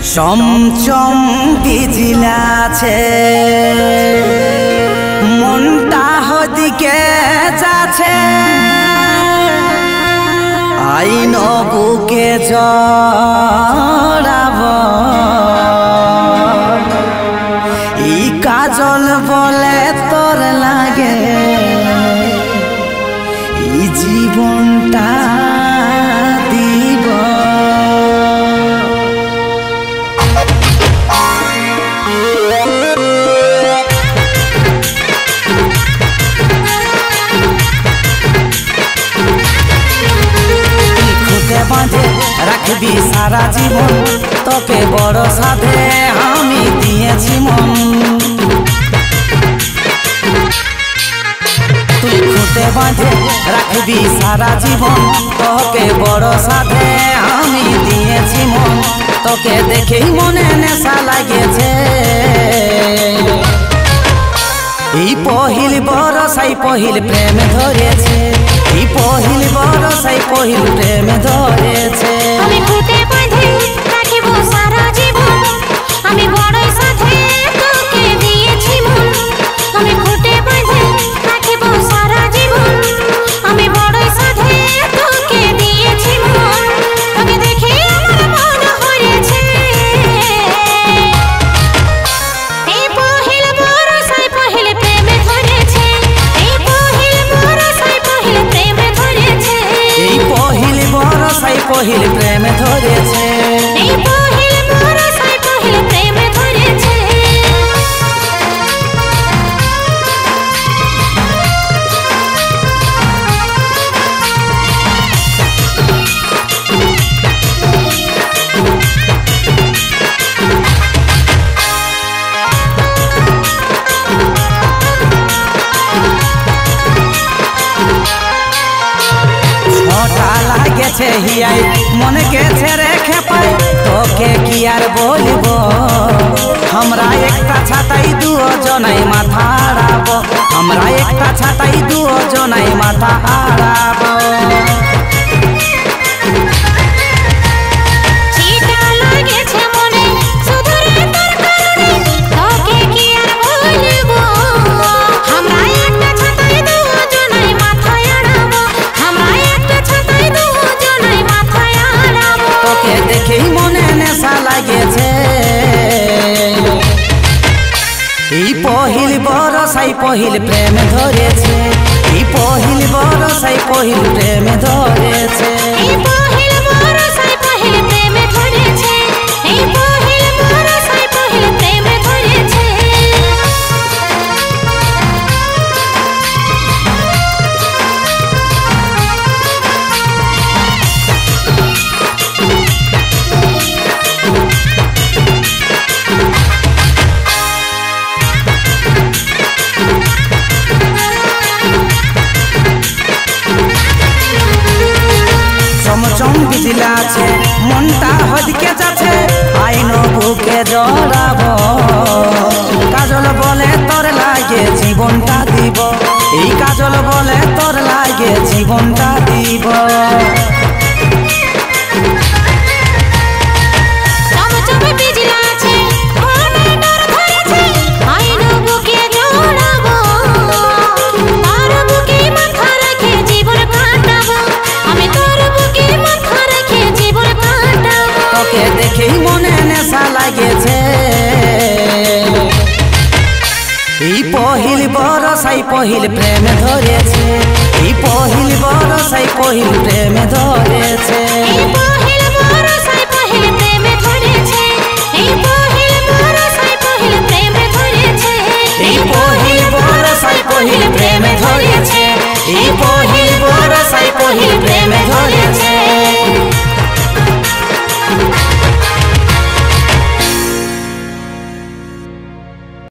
চমচম বিজিলাছে মনটা হদিকে যাচ্ছে আইন বুকে জড়াব ই কাজল বলে তোর লাগে ই জীবনটা দিব বাঁধে রাখবি সারা জীবন তোকে বড় সাধে আমি দিয়েছি মন তুই খুঁটে বাঁধে রাখবি সারা জীবন তোকে বড় সাধে আমি দিয়েছি মন তোকে দেখেই মনে নেশা লাগেছে এই পহিল বরসাই পহিল প্রেম ধরেছে এই পহিল বরসাই পহিল প্রেম ধরেছে আমি খুঁটে বাঁধে রাখিব সারা জীবন আমি বড়ই সাথে তোকে দিয়েছি মন আমি খুঁটে বাঁধে রাখিব সারা জীবন আমি বড়ই সাথে তোকে দিয়েছি মন তোকে দেখে আমার মন হয়েছে এই পহিল বরসাই পহিল প্রেম ধরেছে এই পহিল বরসাই পহিল প্রেম ধরেছে এই পহিল বরসাই পহিল প্রেম ধরেছে এই পহিল বরসাই পহিল প্রেম ধরেছে ছটা লাগেছে হিয়াই মনে গেছে রেখে পাই তোকে কি আর বলবো আমরা একটা ছাতাই দুজনাই মাথা আড়াবো আমরা একটা ছাতাই দুজনাই মাথা আড়াবো চিটা লাগেছে মনে শুধু রে তোর কারণে তোকে কি আর বলবো আমরা একটা ছাতায় দুজনাই মাথায় আড়াবো আমরা একটা ছাতায় দুজনাই মাথায় আড়াবো তোকে দেখেই মনে নেশা লাগেছে এই পহিল বরসাই পহিল প্রেম ধরেছে এই পহিল বরসাই পহিল প্রেম ধরেছে এই পহিল বরসাই পহিল প্রেম ধরেছে এই পহিল বরসাই পহিল প্রেম ধরেছে চমচম বিজিলাছে মনটা হদিকে যাচ্ছে আইন বুকে জড়াব কাজল বলে তোর লাগে জীবনটা দিব এই কাজল বলে তোর লাগে জীবনটা দিব চমচমে বিজলাছে মনে ডর ধরেছে আইন বুকে জড়াবো তার বুকে মাথা রেখে জীবন কাটাবো আমি তোর বুকে মাথা রেখে জীবন কাটাবো তোকে দেখেই মনে নেশা লাগেছে এই পহিল বরসাই পহিল প্রেম ধরেছে এই পহিল বরসাই পহিল প্রেম ধরেছে এই